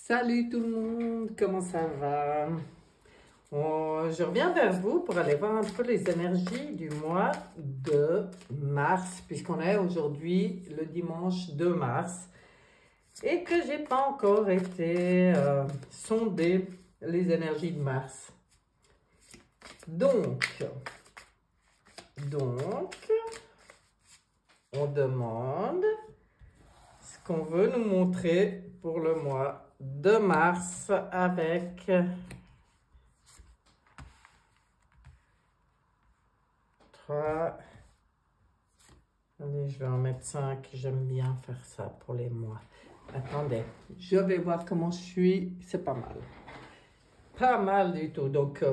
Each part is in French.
Salut tout le monde, comment ça va? Je reviens vers vous pour aller voir un peu les énergies du mois de mars, puisqu'on est aujourd'hui le dimanche 2 mars et que j'ai pas encore été sonder les énergies de mars. Donc, on demande ce qu'on veut nous montrer pour le mois de mars avec 3. Allez, je vais en mettre 5. J'aime bien faire ça pour les mois. Attendez, je vais voir comment je suis. C'est pas mal. Pas mal du tout. Donc,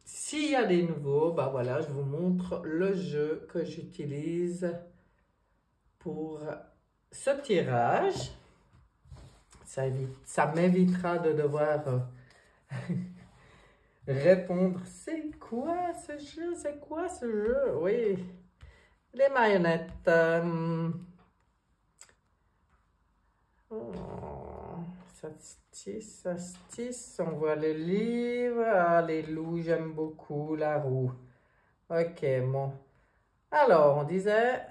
s'il y a des nouveaux, bah voilà, je vous montre le jeu que j'utilise pour ce tirage. Ça m'évitera de devoir répondre. C'est quoi ce jeu? C'est quoi ce jeu? Oui, les marionnettes. Oh, ça se tisse. On voit le livre. Ah, les loups, j'aime beaucoup. La roue. Ok, bon. Alors, on disait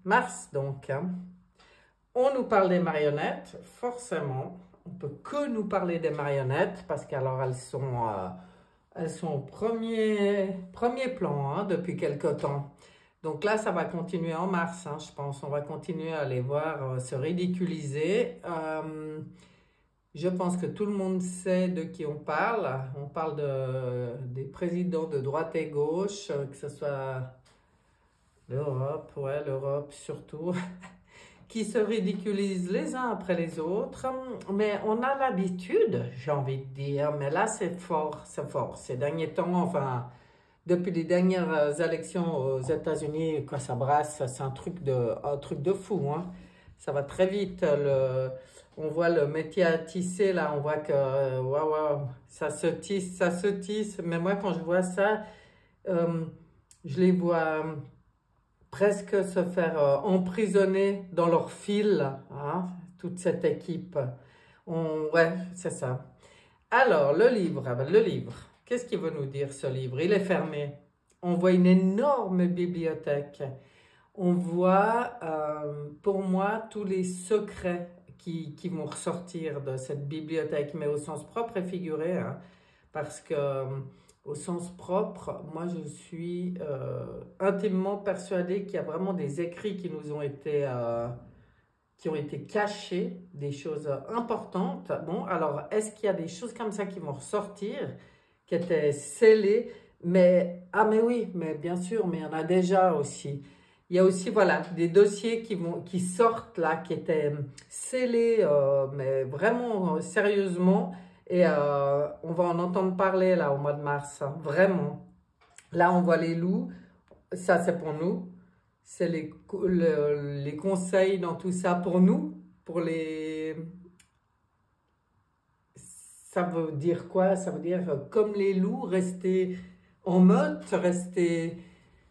mars, donc. Hein. On nous parle des marionnettes, forcément. On peut que nous parler des marionnettes parce qu'alors elles sont au premier plan hein, depuis quelque temps. Donc là, ça va continuer en mars, hein, je pense. On va continuer à les voir se ridiculiser. Je pense que tout le monde sait de qui on parle. On parle des présidents de droite et gauche, que ce soit l'Europe, ouais, l'Europe surtout. Qui se ridiculisent les uns après les autres, mais on a l'habitude, j'ai envie de dire, mais là c'est fort, c'est fort. Ces derniers temps, enfin, depuis les dernières élections aux États-Unis, quoi, ça brasse, c'est un truc de fou, hein. Ça va très vite, on voit le métier à tisser, là, on voit que, waouh, ça se tisse, mais moi quand je vois ça, je les vois presque se faire emprisonner dans leur fil, hein, toute cette équipe. Ouais, c'est ça. Alors, le livre, qu'est-ce qu'il veut nous dire ce livre? Il est fermé. On voit une énorme bibliothèque. On voit, pour moi, tous les secrets qui vont ressortir de cette bibliothèque, mais au sens propre et figuré, hein, parce que au sens propre, moi je suis intimement persuadée qu'il y a vraiment des écrits qui nous ont été, qui ont été cachés, des choses importantes. Bon, alors est-ce qu'il y a des choses comme ça qui vont ressortir, qui étaient scellées? Mais, ah mais oui, mais bien sûr, mais il y en a déjà aussi. Il y a aussi, voilà, des dossiers qui sortent là, qui étaient scellés, mais vraiment sérieusement. Et on va en entendre parler là au mois de mars, hein, vraiment. Là, on voit les loups, ça c'est pour nous. C'est les conseils dans tout ça pour nous, pour les... Ça veut dire quoi? Ça veut dire comme les loups, rester en meute, rester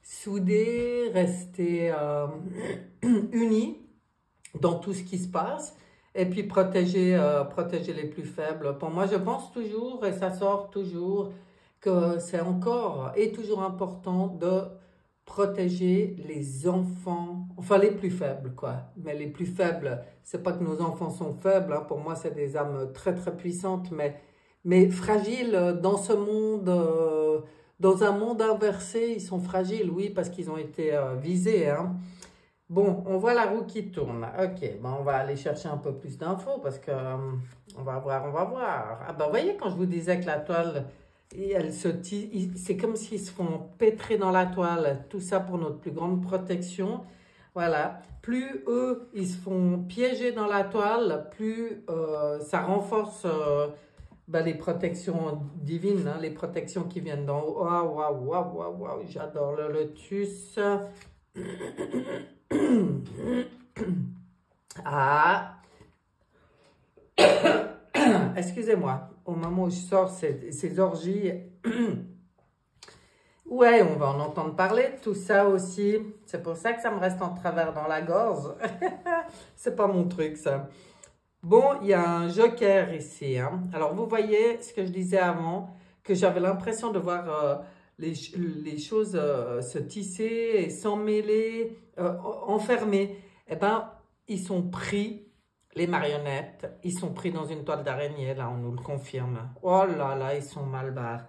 soudés, rester unis dans tout ce qui se passe. Et puis protéger les plus faibles. Pour moi, je pense toujours, et ça sort toujours, que c'est encore et toujours important de protéger les enfants, enfin les plus faibles, quoi. Mais les plus faibles, c'est pas que nos enfants sont faibles, hein. Pour moi, c'est des âmes très, très puissantes, mais fragiles dans ce monde, dans un monde inversé, ils sont fragiles, oui, parce qu'ils ont été visés, hein. Bon, on voit la roue qui tourne. Ok, bon, on va aller chercher un peu plus d'infos parce que on va voir, on va voir. Ah ben, vous voyez, quand je vous disais que la toile, elle se tisse, c'est comme s'ils se font pétrer dans la toile. Tout ça pour notre plus grande protection. Voilà. Plus eux, ils se font piéger dans la toile, plus ça renforce ben, les protections divines, hein, les protections qui viennent d'en haut. Waouh, waouh, waouh, waouh, waouh, j'adore le lotus. Ah, excusez-moi, au moment où je sors ces orgies, ouais, on va en entendre parler de tout ça aussi. C'est pour ça que ça me reste en travers dans la gorge. C'est pas mon truc, ça. Bon, il y a un joker ici, hein. Alors, vous voyez ce que je disais avant, que j'avais l'impression de voir les choses se tisser et s'emmêler, enfermer. Eh bien, ils sont pris, les marionnettes, ils sont pris dans une toile d'araignée, là, on nous le confirme. Oh là là, ils sont mal barres.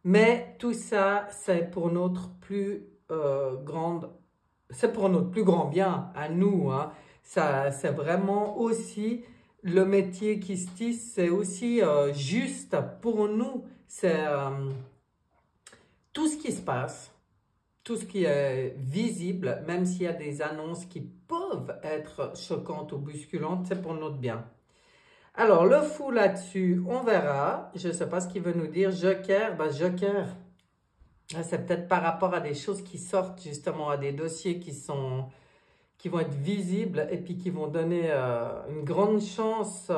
Mais tout ça, c'est pour notre plus grande, c'est pour notre plus grand bien, à nous, hein. Ça, c'est vraiment aussi le métier qui se tisse, c'est aussi juste pour nous. C'est tout ce qui se passe, tout ce qui est visible, même s'il y a des annonces qui peuvent être choquantes ou bousculantes, c'est pour notre bien. Alors, le fou là-dessus, on verra. Je ne sais pas ce qu'il veut nous dire. Joker, ben Joker, c'est peut-être par rapport à des choses qui sortent, justement, à des dossiers qui vont être visibles et puis qui vont donner une grande chance.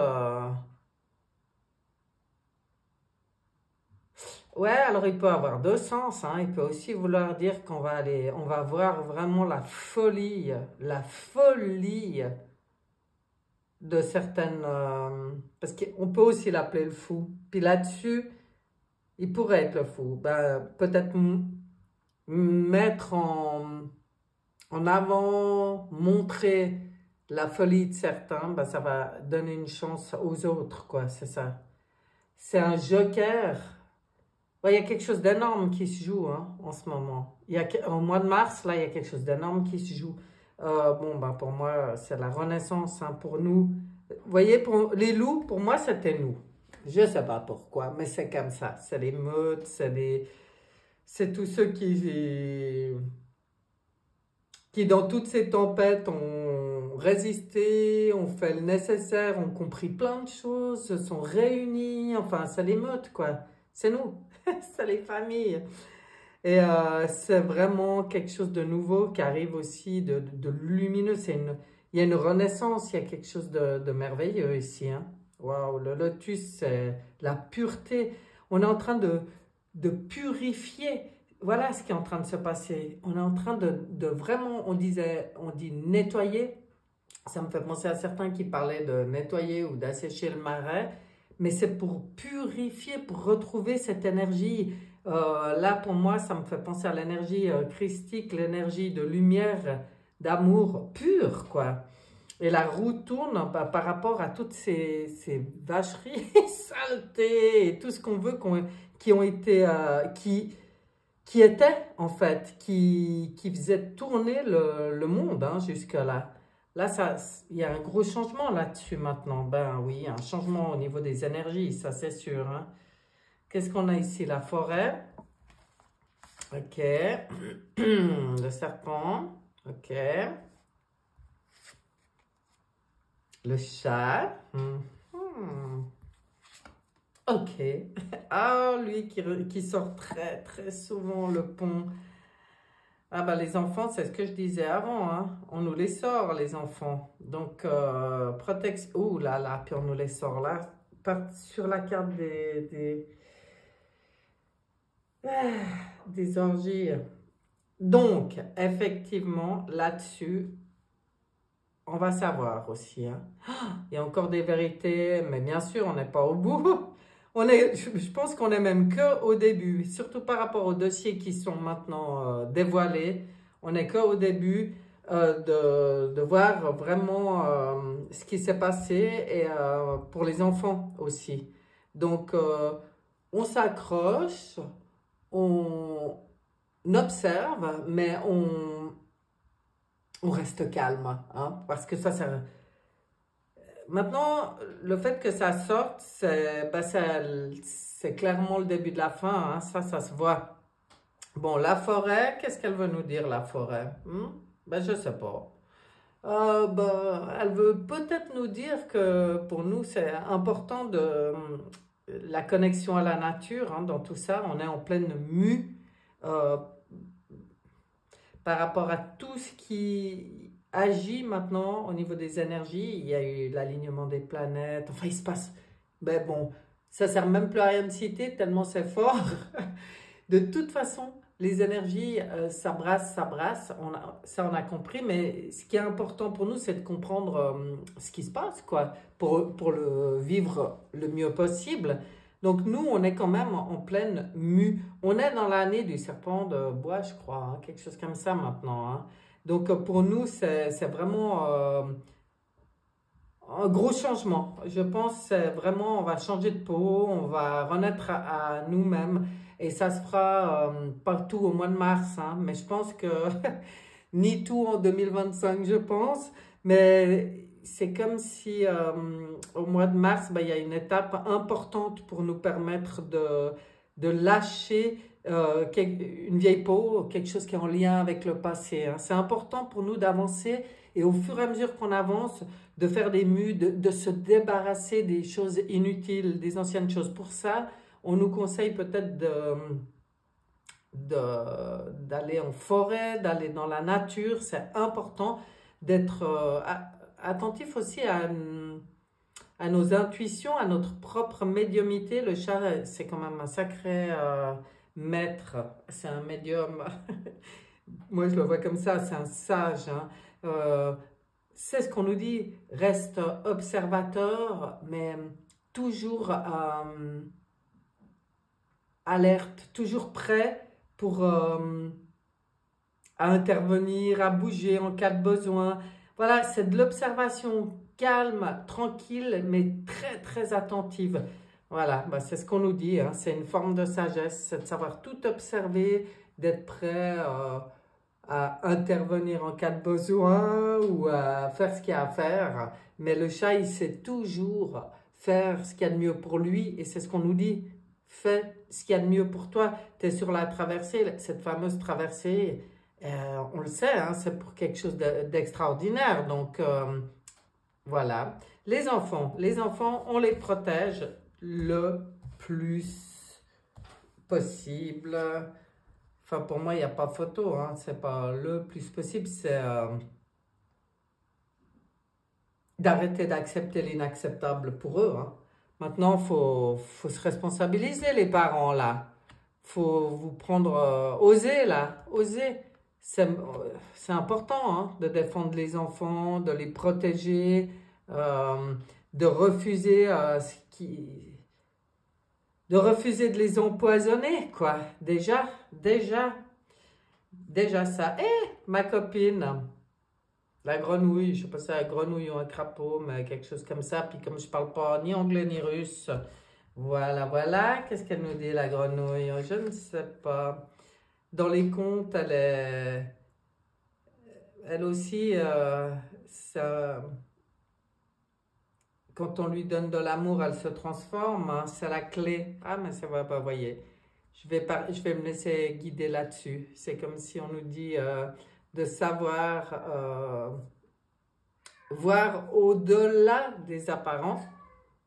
Ouais, alors il peut avoir deux sens, hein. Il peut aussi vouloir dire qu'on va aller, on va voir vraiment la folie de certaines, parce qu'on peut aussi l'appeler le fou. Puis là-dessus, il pourrait être le fou. Ben, peut-être mettre en avant, montrer la folie de certains, ben, ça va donner une chance aux autres, quoi, c'est ça. C'est un joker. Ouais, il y a quelque chose d'énorme qui se joue hein, en ce moment. Au mois de mars, là, il y a quelque chose d'énorme qui se joue. Bon, ben, pour moi, c'est la renaissance hein, pour nous. Vous voyez, pour les loups, pour moi, c'était nous. Je ne sais pas pourquoi, mais c'est comme ça. C'est les meutes, c'est tous ceux qui, dans toutes ces tempêtes, ont résisté, ont fait le nécessaire, ont compris plein de choses, se sont réunis. Enfin, c'est les meutes, quoi. C'est nous. C'est les familles. Et c'est vraiment quelque chose de nouveau qui arrive aussi, de lumineux. Il y a une renaissance, il y a quelque chose de merveilleux ici. Hein. Waouh, le lotus, c'est la pureté. On est en train de purifier. Voilà ce qui est en train de se passer. On est en train de vraiment, on dit nettoyer. Ça me fait penser à certains qui parlaient de nettoyer ou d'assécher le marais. Mais c'est pour purifier, pour retrouver cette énergie. Là, pour moi, ça me fait penser à l'énergie christique, l'énergie de lumière, d'amour pur, quoi. Et la roue tourne bah, par rapport à toutes ces vacheries, saletés et tout ce qu'on veut, qui ont été, qui étaient, en fait, qui faisaient tourner le monde hein, jusque-là. Là, il y a un gros changement là-dessus maintenant. Ben oui, un changement au niveau des énergies, ça c'est sûr. Hein. Qu'est-ce qu'on a ici? La forêt. Ok. Le serpent. Ok. Le chat. Ok. Ah, lui qui sort très très souvent le pont. Ah bah les enfants, c'est ce que je disais avant, hein. On nous les sort, les enfants. Donc, protection... Ouh là là, puis on nous les sort là. Sur la carte des orgies. Donc, effectivement, là-dessus, on va savoir aussi. Hein. Il y a encore des vérités, mais bien sûr, on n'est pas au bout. Je pense qu'on est même qu'au début, surtout par rapport aux dossiers qui sont maintenant dévoilés. On n'est qu'au début de voir vraiment ce qui s'est passé et pour les enfants aussi. Donc, on s'accroche, on observe, mais on reste calme, hein, parce que ça... Maintenant, le fait que ça sorte, c'est clairement le début de la fin, hein, ça se voit. Bon, la forêt, qu'est-ce qu'elle veut nous dire, la forêt? Ben, je sais pas. Elle veut peut-être nous dire que pour nous, c'est important la connexion à la nature, hein, dans tout ça. On est en pleine mue. euh, par rapport à tout ce qui agit maintenant au niveau des énergies. Il y a eu l'alignement des planètes. Enfin, il se passe... Bon, ça sert même plus à rien de citer tellement c'est fort. De toute façon, les énergies, ça brasse, ça on a compris, mais ce qui est important pour nous, c'est de comprendre ce qui se passe, quoi, pour le vivre le mieux possible. Donc nous, on est quand même en pleine mue. On est dans l'année du serpent de bois, je crois, hein, quelque chose comme ça maintenant, hein. Donc pour nous, c'est vraiment un gros changement. Je pense que c'est vraiment, on va changer de peau, on va renaître à nous-mêmes. Et ça se fera partout au mois de mars, hein. Mais je pense que ni tout en 2025, je pense. Mais c'est comme si au mois de mars, ben, il y a une étape importante pour nous permettre de lâcher une vieille peau, quelque chose qui est en lien avec le passé, hein. C'est important pour nous d'avancer et au fur et à mesure qu'on avance, de faire des mues, de se débarrasser des choses inutiles, des anciennes choses. Pour ça, on nous conseille peut-être d'aller en forêt, d'aller dans la nature. C'est important d'être attentif aussi à nos intuitions, à notre propre médiumnité. Le chat, c'est quand même un sacré maître. C'est un médium. Moi, je le vois comme ça. C'est un sage, hein. C'est ce qu'on nous dit. Reste observateur, mais toujours alerte, toujours prêt pour à intervenir, à bouger en cas de besoin. Voilà, c'est de l'observation calme, tranquille, mais très, très attentive. Voilà, bah, c'est ce qu'on nous dit, hein. C'est une forme de sagesse, c'est de savoir tout observer, d'être prêt à intervenir en cas de besoin ou à faire ce qu'il y a à faire. Mais le chat, il sait toujours faire ce qu'il y a de mieux pour lui et c'est ce qu'on nous dit. Fais ce qu'il y a de mieux pour toi. Tu es sur la traversée, cette fameuse traversée, on le sait, hein, c'est pour quelque chose d'extraordinaire. Donc, voilà. Les enfants, on les protège le plus possible. Enfin, pour moi, il n'y a pas photo, hein. C'est pas le plus possible, c'est d'arrêter d'accepter l'inacceptable pour eux, hein. Maintenant, faut se responsabiliser, les parents, là. Faut vous prendre, oser, là, oser. C'est important, hein, de défendre les enfants, de les protéger, euh, de refuser de refuser de les empoisonner, quoi. Déjà ça. Eh, ma copine, la grenouille, je sais pas si c'est la grenouille ou un crapaud, mais quelque chose comme ça. Puis comme je parle pas ni anglais ni russe, voilà. Qu'est-ce qu'elle nous dit, la grenouille? Je ne sais pas. Dans les contes, elle aussi, quand on lui donne de l'amour, elle se transforme, hein. C'est la clé. Ah, mais ça va pas, voyez. Je vais me laisser guider là-dessus. C'est comme si on nous dit de savoir voir au-delà des apparences.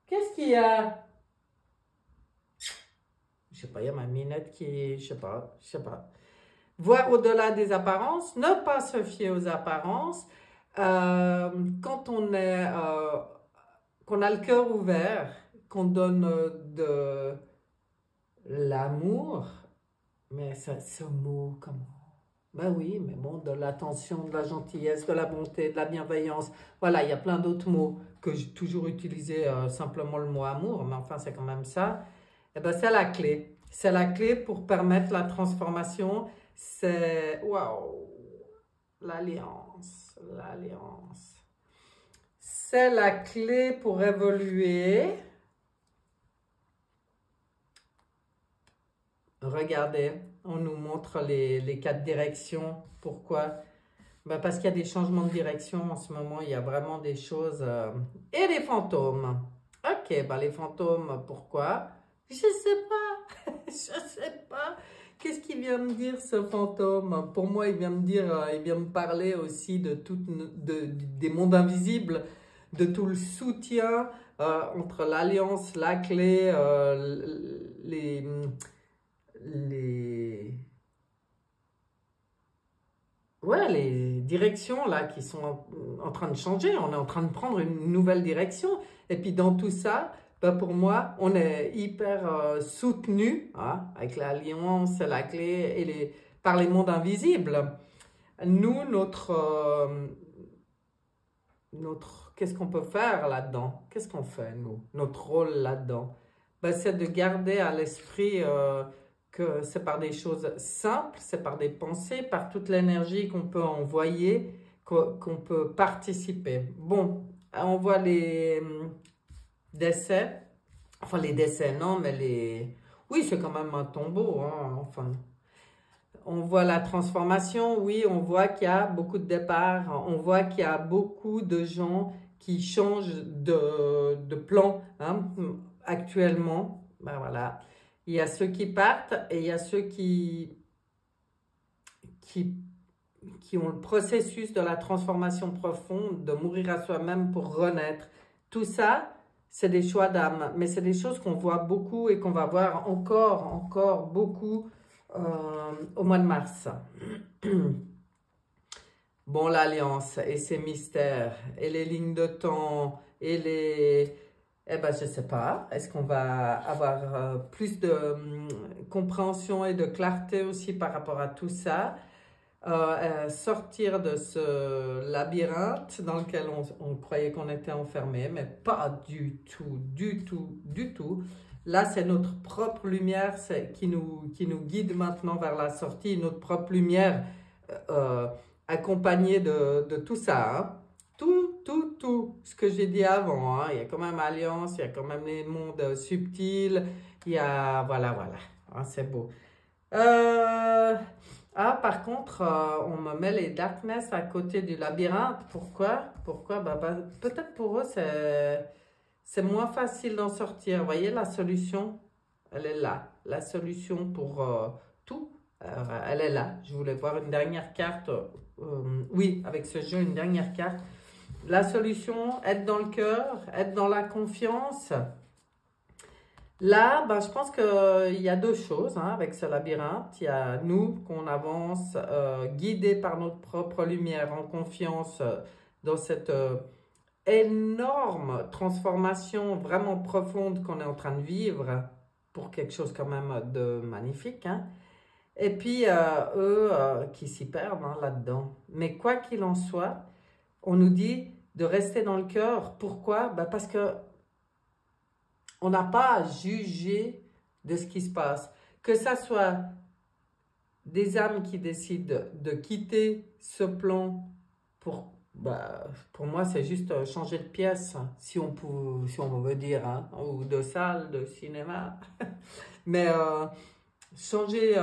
Qu'est-ce qu'il y a? Je sais pas, il y a ma minette qui... Je sais pas. Voir au-delà des apparences, ne pas se fier aux apparences. Quand on est... qu'on a le cœur ouvert, qu'on donne de l'amour, mais ce mot, comment? Ben oui, mais bon, de l'attention, de la gentillesse, de la bonté, de la bienveillance. Voilà, il y a plein d'autres mots que j'ai toujours utilisé, simplement le mot amour, mais enfin, c'est quand même ça. Et ben, c'est la clé. C'est la clé pour permettre la transformation. C'est, waouh, l'alliance. C'est la clé pour évoluer. Regardez, on nous montre les 4 directions. Pourquoi? Ben parce qu'il y a des changements de direction en ce moment. Il y a vraiment des choses... Et les fantômes. Ok, ben les fantômes, pourquoi? Je sais pas. Je sais pas. Qu'est-ce qu'il vient me dire, ce fantôme? Pour moi, il vient me dire, il vient me parler aussi des mondes invisibles, de tout le soutien entre l'alliance, la clé, les directions là qui sont en train de changer. On est en train de prendre une nouvelle direction. Et puis dans tout ça, ben pour moi, on est hyper soutenu hein, avec l'alliance, la clé et par les mondes invisibles. Nous, qu'est-ce qu'on peut faire là-dedans? Qu'est-ce qu'on fait, nous? Notre rôle là-dedans? Ben, c'est de garder à l'esprit que c'est par des choses simples, c'est par des pensées, par toute l'énergie qu'on peut envoyer, qu'on peut participer. Bon, on voit les décès, enfin les décès, non, mais les... Oui, c'est quand même un tombeau, hein, enfin... On voit la transformation, oui, on voit qu'il y a beaucoup de départs, on voit qu'il y a beaucoup de gens qui changent de plan hein, actuellement. Ben voilà. Il y a ceux qui partent et il y a ceux qui ont le processus de la transformation profonde, de mourir à soi-même pour renaître. Tout ça, c'est des choix d'âme, mais c'est des choses qu'on voit beaucoup et qu'on va voir encore beaucoup au mois de mars. Bon, l'alliance et ses mystères et les lignes de temps et les... Eh ben, je sais pas. Est-ce qu'on va avoir plus de compréhension et de clarté aussi par rapport à tout ça? Sortir de ce labyrinthe dans lequel on croyait qu'on était enfermé, mais pas du tout. Là, c'est notre propre lumière qui nous guide maintenant vers la sortie, notre propre lumière accompagnée de tout ça. Hein. Tout ce que j'ai dit avant. Hein. Il y a quand même Alliance, il y a quand même les mondes subtils, il y a... Voilà. Hein, c'est beau. Par contre, on me met les Darkness à côté du labyrinthe. Pourquoi? Peut-être pour eux, c'est moins facile d'en sortir. Vous voyez, la solution, elle est là. La solution pour tout, elle est là. Je voulais voir une dernière carte. Oui, avec ce jeu, une dernière carte. La solution, être dans le cœur, être dans la confiance. Là, je pense qu'il y a deux choses hein, avec ce labyrinthe. Il y a nous qu'on avance, guidés par notre propre lumière, en confiance dans cette énorme transformation vraiment profonde qu'on est en train de vivre pour quelque chose quand même de magnifique. Hein. Et puis, eux qui s'y perdent hein, là-dedans. Mais quoi qu'il en soit, on nous dit de rester dans le cœur. Pourquoi? Parce que on n'a pas à juger de ce qui se passe. Que ça soit des âmes qui décident de quitter ce plan pour moi, c'est juste changer de pièce, si on veut dire, hein, ou de salle, de cinéma. Mais changer,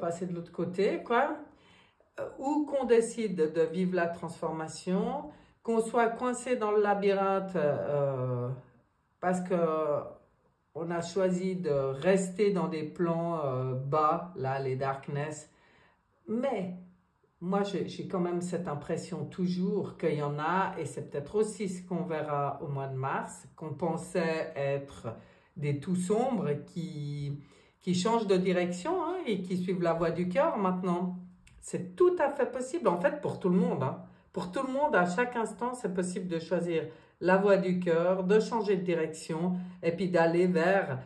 passer de l'autre côté, quoi. Ou qu'on décide de vivre la transformation, qu'on soit coincé dans le labyrinthe parce qu'on a choisi de rester dans des plans bas, là, les darkness. Mais moi, j'ai quand même cette impression toujours qu'il y en a, et c'est peut-être aussi ce qu'on verra au mois de mars, qu'on pensait être des tout sombres qui changent de direction hein, et qui suivent la voie du cœur maintenant. C'est tout à fait possible, en fait, pour tout le monde. Hein. Pour tout le monde, à chaque instant, c'est possible de choisir la voie du cœur, de changer de direction et puis d'aller vers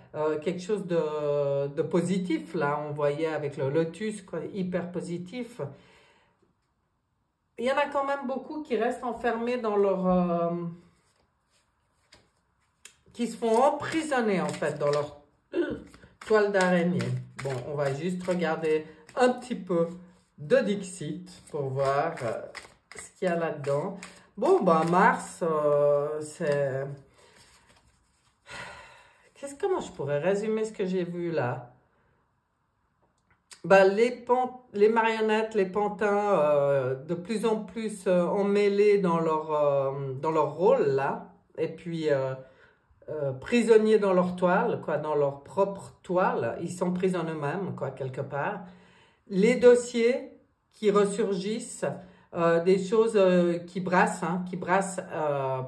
quelque chose de positif. Là, on voyait avec le lotus, quoi, hyper positif. Il y en a quand même beaucoup qui restent enfermés dans leur... qui se font emprisonner, en fait, dans leur toile d'araignée. Bon, on va juste regarder un petit peu de Dixit pour voir ce qu'il y a là-dedans. Bon, Mars, c'est... Comment je pourrais résumer ce que j'ai vu là? Les marionnettes, les pantins, de plus en plus emmêlés dans leur rôle là. Et puis, prisonniers dans leur toile, quoi, dans leur propre toile. Ils s'emprisonnent eux-mêmes, quoi, quelque part. Les dossiers qui ressurgissent, des choses qui brassent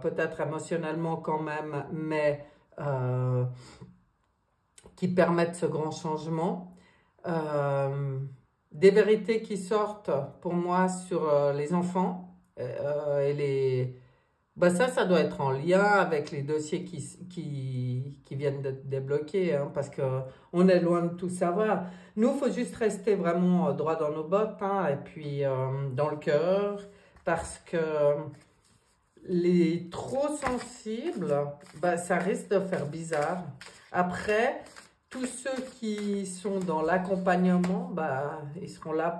peut-être émotionnellement quand même, mais qui permettent ce grand changement. Des vérités qui sortent pour moi sur les enfants et Bah ça doit être en lien avec les dossiers qui viennent de débloquer, hein, parce que on est loin de tout savoir. Nous, il faut juste rester vraiment droit dans nos bottes, hein, et puis dans le cœur, parce que les trop sensibles, bah, ça risque de faire bizarre. Après, tous ceux qui sont dans l'accompagnement, bah, ils seront là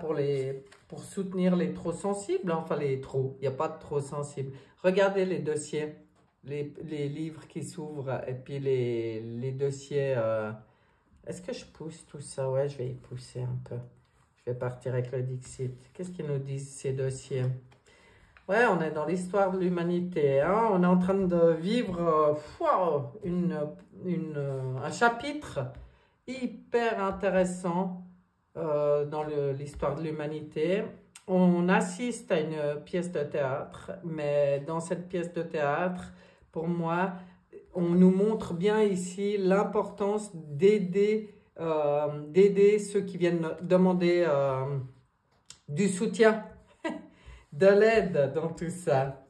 pour soutenir les trop sensibles, enfin les trop, il n'y a pas de trop sensibles. Regardez les dossiers, les livres qui s'ouvrent et puis les dossiers. Est-ce que je pousse tout ça? Ouais, je vais y pousser un peu. Je vais partir avec le Dixit. Qu'est-ce qu'ils nous disent ces dossiers? Ouais, on est dans l'histoire de l'humanité, hein. On est en train de vivre un chapitre hyper intéressant dans l'histoire de l'humanité. On assiste à une pièce de théâtre, mais dans cette pièce de théâtre, pour moi, on nous montre bien ici l'importance d'aider ceux qui viennent demander du soutien, de l'aide dans tout ça.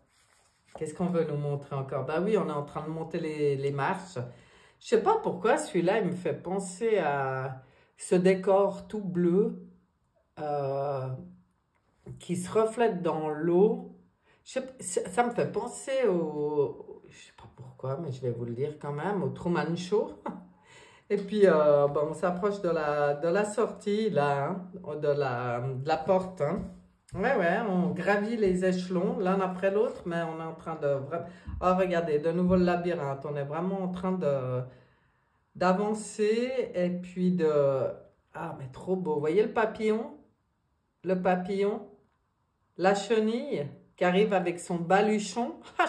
Qu'est-ce qu'on veut nous montrer encore? Bah oui, on est en train de monter les marches. Je sais pas pourquoi celui-là, il me fait penser à ce décor tout bleu qui se reflète dans l'eau. Ça me fait penser je sais pas pourquoi, mais je vais vous le dire quand même, au Truman Show. Et puis, bon, on s'approche de la sortie, là, hein, de la porte, hein. Ouais, on gravit les échelons l'un après l'autre, mais on est en train de... Oh, regardez, de nouveau le labyrinthe. On est vraiment en train d'avancer et puis de... Ah, mais trop beau. Vous voyez le papillon? Le papillon? La chenille qui arrive avec son baluchon. Ah,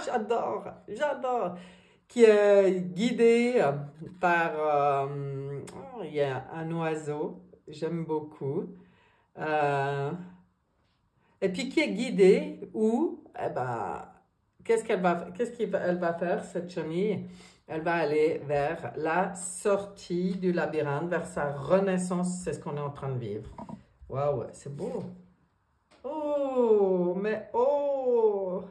j'adore. Qui est guidé par... il y a un oiseau. J'aime beaucoup. Et puis qui est guidée où, eh ben, qu'est-ce qu'elle va faire, cette chenille? Elle va aller vers la sortie du labyrinthe, vers sa renaissance. C'est ce qu'on est en train de vivre. Waouh, c'est beau. Oh, mais oh!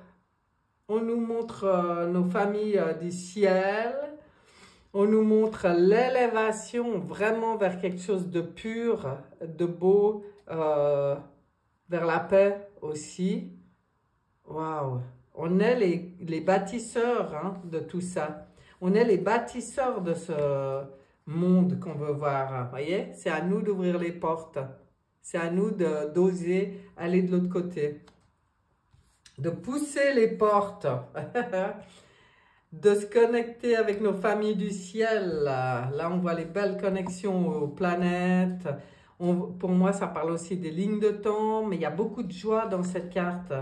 On nous montre nos familles du ciel. On nous montre l'élévation vraiment vers quelque chose de pur, de beau, vers la paix aussi. Waouh! On est les bâtisseurs, hein, de tout ça. On est les bâtisseurs de ce monde qu'on veut voir. Vous voyez? C'est à nous d'ouvrir les portes. C'est à nous d'oser aller de l'autre côté. De pousser les portes. De se connecter avec nos familles du ciel. Là, on voit les belles connexions aux planètes. Pour moi, ça parle aussi des lignes de temps, mais il y a beaucoup de joie dans cette carte.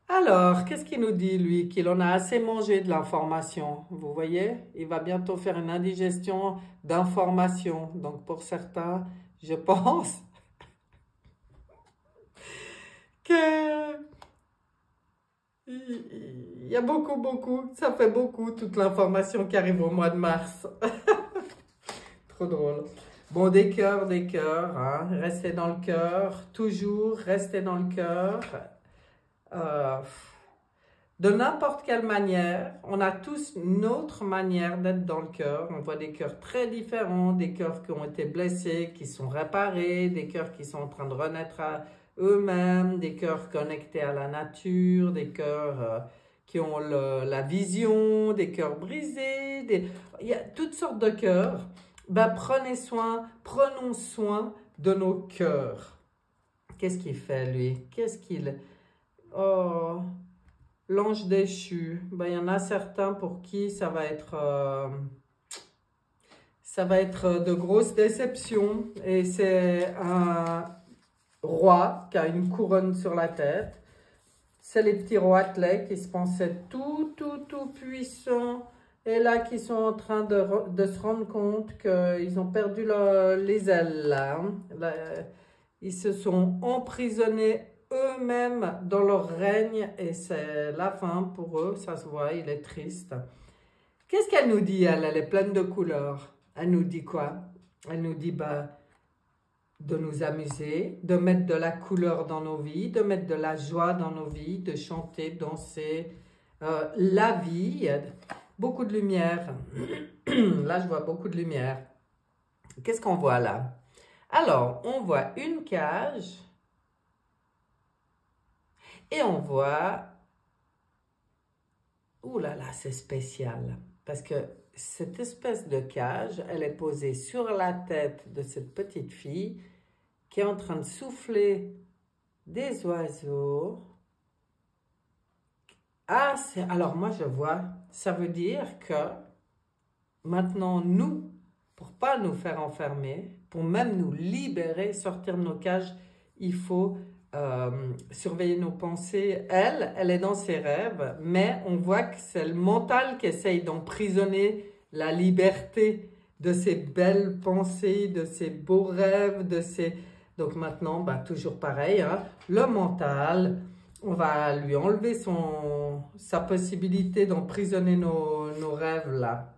Alors, qu'est-ce qu'il nous dit, lui? Qu'il en a assez mangé de l'information. Vous voyez? Il va bientôt faire une indigestion d'informations. Donc, pour certains, je pense que... Il y a beaucoup, ça fait beaucoup, toute l'information qui arrive au mois de mars. Trop drôle. Bon, des cœurs, hein. Restez dans le cœur, toujours restez dans le cœur. De n'importe quelle manière, on a tous notre manière d'être dans le cœur. On voit des cœurs très différents, des cœurs qui ont été blessés, qui sont réparés, des cœurs qui sont en train de renaître à eux-mêmes, des cœurs connectés à la nature, des cœurs qui ont la vision, des cœurs brisés. Il y a toutes sortes de cœurs. Ben, prenons soin de nos cœurs. Qu'est-ce qu'il fait, lui? Oh, l'ange déchu. Ben, il y en a certains pour qui ça va être de grosses déceptions. Et c'est un roi qui a une couronne sur la tête. C'est les petits rois athlètes qui se pensaient tout puissants. Et là, qui sont en train de se rendre compte qu'ils ont perdu les ailes, là. Ils se sont emprisonnés eux-mêmes dans leur règne et c'est la fin pour eux, ça se voit, il est triste. Qu'est-ce qu'elle nous dit, elle? Elle est pleine de couleurs. Elle nous dit quoi? Elle nous dit, bah, de nous amuser, de mettre de la couleur dans nos vies, de mettre de la joie dans nos vies, de chanter, danser, la vie, beaucoup de lumière. Là, je vois beaucoup de lumière. Qu'est-ce qu'on voit là? Alors, on voit une cage et on voit... Ouh là là, c'est spécial. Parce que cette espèce de cage, elle est posée sur la tête de cette petite fille qui est en train de souffler des oiseaux. Ah, alors moi je vois, ça veut dire que maintenant nous, pour pas nous faire enfermer, pour même nous libérer, sortir de nos cages, il faut surveiller nos pensées. Elle est dans ses rêves, mais on voit que c'est le mental qui essaye d'emprisonner la liberté de ses belles pensées, de ses beaux rêves, de ses... Donc maintenant, bah, toujours pareil, hein, le mental, on va lui enlever sa possibilité d'emprisonner nos rêves là.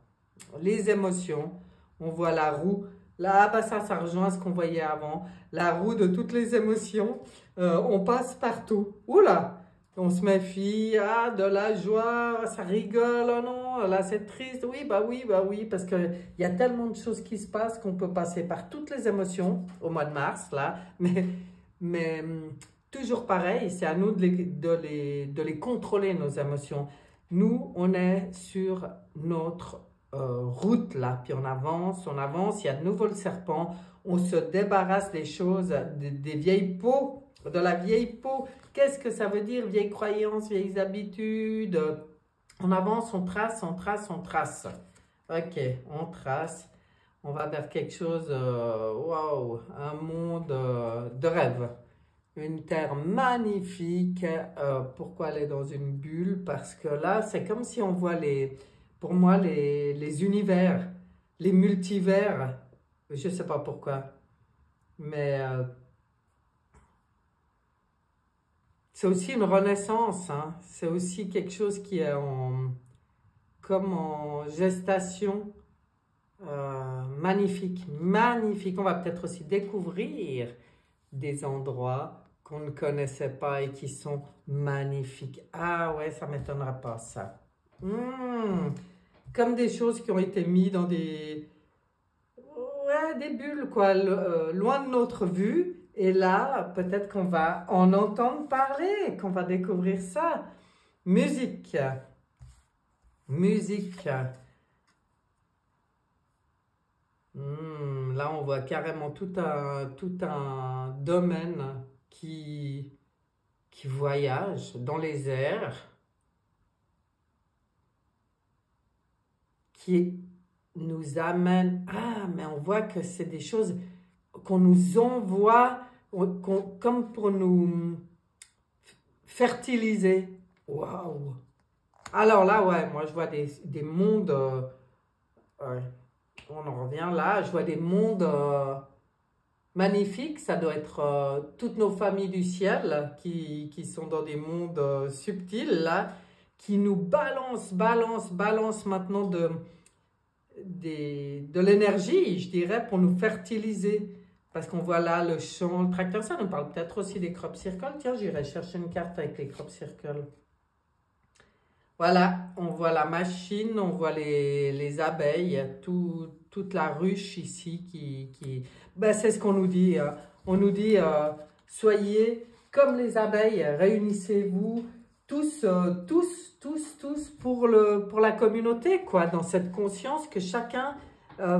Les émotions, on voit la roue. Là, bah ça rejoint ce qu'on voyait avant. La roue de toutes les émotions. On passe partout. Oula, on se méfie, ah, de la joie, ça rigole, oh non, là c'est triste. Oui, bah oui, parce qu'il y a tellement de choses qui se passent qu'on peut passer par toutes les émotions au mois de mars, là. Mais toujours pareil, c'est à nous de les contrôler, nos émotions. Nous, on est sur notre route là, puis on avance, il y a de nouveau le serpent, on se débarrasse des choses, des vieilles peaux, de la vieille peau. Qu'est-ce que ça veut dire, vieilles croyances, vieilles habitudes? On avance, on trace. Ok, on trace, on va vers quelque chose, waouh, un monde de rêve. Une terre magnifique. Pourquoi elle est dans une bulle? Parce que là, c'est comme si on voit pour moi, les univers, les multivers. Je ne sais pas pourquoi. Mais c'est aussi une renaissance. Hein. C'est aussi quelque chose qui est comme en gestation. Magnifique. On va peut-être aussi découvrir des endroits qu'on ne connaissait pas et qui sont magnifiques. Ah ouais, ça ne m'étonnera pas ça. Comme des choses qui ont été mises dans des bulles, quoi, loin de notre vue. Et là, peut-être qu'on va en entendre parler, qu'on va découvrir ça. Musique. Là, on voit carrément tout un domaine qui voyage dans les airs, qui nous amène... Ah, mais on voit que c'est des choses qu'on nous envoie comme pour nous fertiliser. Waouh! Alors là, ouais, moi je vois des mondes... ouais. On en revient là, je vois des mondes magnifiques, ça doit être toutes nos familles du ciel qui sont dans des mondes subtils là, qui nous balancent maintenant de l'énergie, je dirais, pour nous fertiliser. Parce qu'on voit là le champ, le tracteur, ça nous parle peut-être aussi des crop circles. Tiens, j'irai chercher une carte avec les crop circles. Voilà, on voit la machine, on voit les abeilles, toute la ruche ici ben, c'est ce qu'on nous dit. On nous dit, soyez comme les abeilles, réunissez-vous tous pour la communauté, quoi, dans cette conscience que chacun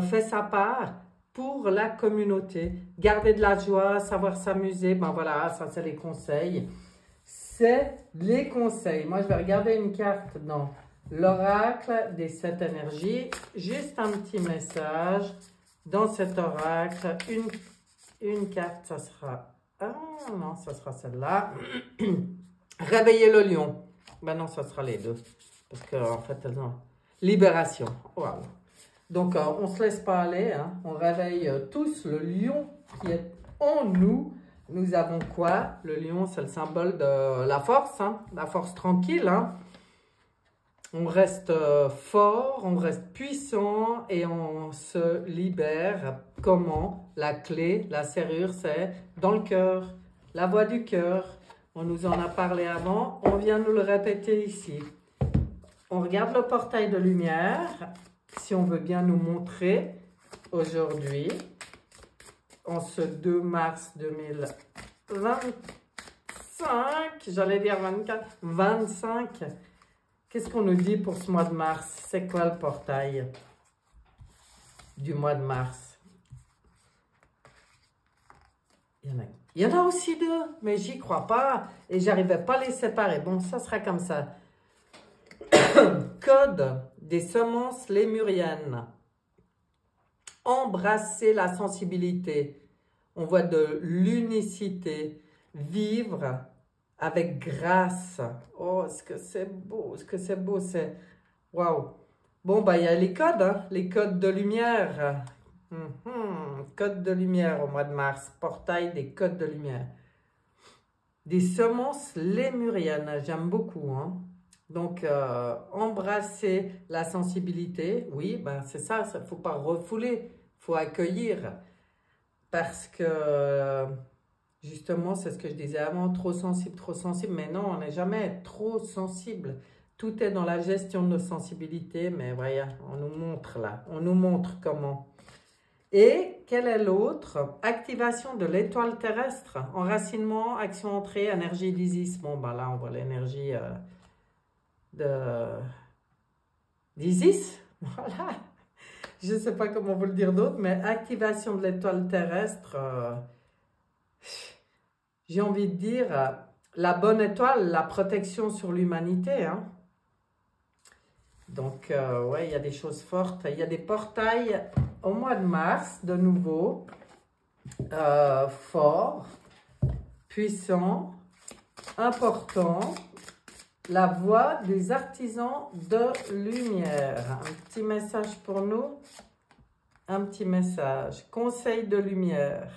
fait sa part pour la communauté. Garder de la joie, savoir s'amuser, ben voilà, ça c'est les conseils. C'est les conseils. Moi, je vais regarder une carte dans l'oracle des 7 énergies. Juste un petit message dans cet oracle. Une carte, ça sera... Ah non, ça sera celle-là. Réveiller le lion. Ben non, ça sera les deux. Parce qu'en fait, elles ont... Libération. Wow. Donc, on ne se laisse pas aller. Hein. On réveille tous le lion qui est en nous. Nous avons quoi? Le lion, c'est le symbole de la force, hein? La force tranquille. Hein? On reste fort, on reste puissant et on se libère. Comment? La clé, la serrure, c'est dans le cœur, la voix du cœur. On nous en a parlé avant, on vient nous le répéter ici. On regarde le portail de lumière, si on veut bien nous montrer aujourd'hui, en ce 2 mars 2025, j'allais dire 24, 25. Qu'est-ce qu'on nous dit pour ce mois de mars? C'est quoi le portail du mois de mars? Il y en a aussi 2, mais j'y crois pas et j'arrivais pas à les séparer. Bon, ça sera comme ça. Code des semences lémuriennes. Embrasser la sensibilité. On voit de l'unicité. Vivre avec grâce. Oh, est-ce que c'est beau, est-ce que c'est beau, c'est... Waouh. Bon, bah, il y a les codes, hein, les codes de lumière. Code de lumière au mois de mars. Portail des codes de lumière. Des semences lémuriennes, j'aime beaucoup, hein. Donc, embrasser la sensibilité, oui, ben c'est ça, il ne faut pas refouler, il faut accueillir. Parce que, justement, c'est ce que je disais avant, trop sensible, mais non, on n'est jamais trop sensible. Tout est dans la gestion de nos sensibilités, mais voyez, on nous montre là, on nous montre comment. Et quel est l'autre? Activation de l'étoile terrestre, enracinement, action entrée, énergie d'Isis. Bon, ben là, on voit l'énergie... d'Isis, voilà, je ne sais pas comment vous le dire d'autre, mais activation de l'étoile terrestre, j'ai envie de dire, la bonne étoile, la protection sur l'humanité, hein. Donc, ouais, il y a des choses fortes, il y a des portails au mois de mars, de nouveau, forts, puissants, importants. La voix des artisans de lumière. Un petit message pour nous. Un petit message. Conseil de lumière.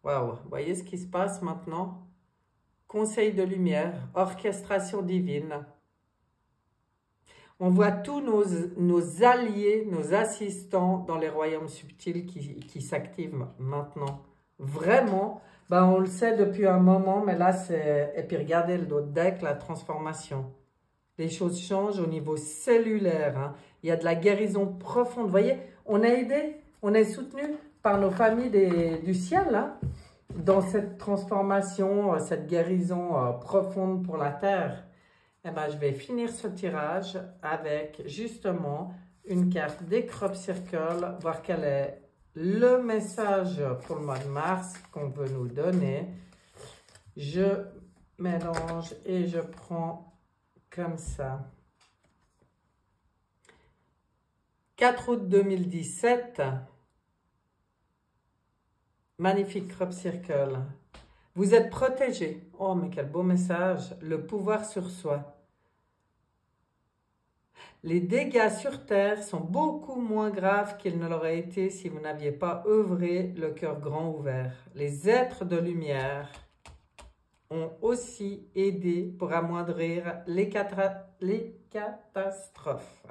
Waouh, vous voyez ce qui se passe maintenant? Conseil de lumière. Orchestration divine. On voit tous nos alliés, nos assistants dans les royaumes subtils qui s'activent maintenant. Vraiment. Ben, on le sait depuis un moment, mais là, c'est... Et puis, regardez l'autre deck, la transformation. Les choses changent au niveau cellulaire. Hein. Il y a de la guérison profonde. Vous voyez, on est aidé, on est soutenu par nos familles du ciel, hein, dans cette transformation, cette guérison profonde pour la Terre. Eh ben, je vais finir ce tirage avec, justement, une carte des Crop Circle, voir quelle est le message pour le mois de mars qu'on veut nous donner. Je mélange et je prends comme ça. 4 août 2017. Magnifique Crop Circle. Vous êtes protégé. Oh, mais quel beau message. Le pouvoir sur soi. Les dégâts sur Terre sont beaucoup moins graves qu'ils ne l'auraient été si vous n'aviez pas œuvré le cœur grand ouvert. Les êtres de lumière ont aussi aidé pour amoindrir les catastrophes.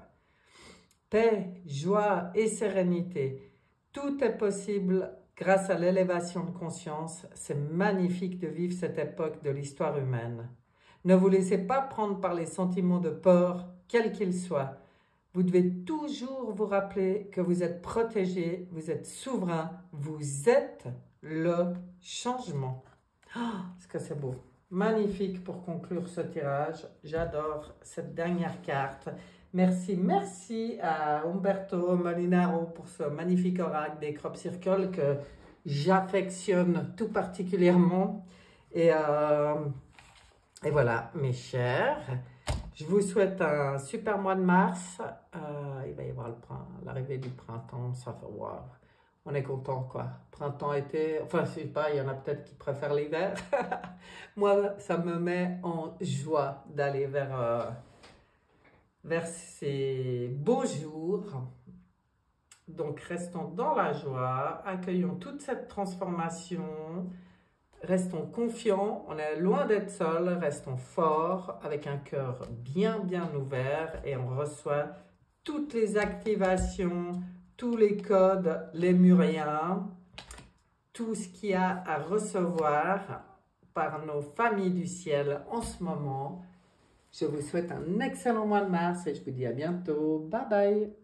Paix, joie et sérénité. Tout est possible grâce à l'élévation de conscience. C'est magnifique de vivre cette époque de l'histoire humaine. Ne vous laissez pas prendre par les sentiments de peur, quels qu'ils soient. Vous devez toujours vous rappeler que vous êtes protégé, vous êtes souverain, vous êtes le changement. Oh, est-ce que c'est beau? Magnifique pour conclure ce tirage. J'adore cette dernière carte. Merci, merci à Umberto Molinaro pour ce magnifique oracle des Crop Circle que j'affectionne tout particulièrement. Et voilà, mes chers, je vous souhaite un super mois de mars. Il va y avoir l'arrivée du printemps, ça fait wow. On est content, quoi. Printemps, été, enfin, je sais pas, il y en a peut-être qui préfèrent l'hiver. Moi, ça me met en joie d'aller vers ces beaux jours. Donc, restons dans la joie, accueillons toute cette transformation, restons confiants, on est loin d'être seuls, restons forts, avec un cœur bien, bien ouvert et on reçoit toutes les activations, tous les codes lémuriens, tout ce qu'il y a à recevoir par nos familles du ciel en ce moment. Je vous souhaite un excellent mois de mars et je vous dis à bientôt. Bye bye!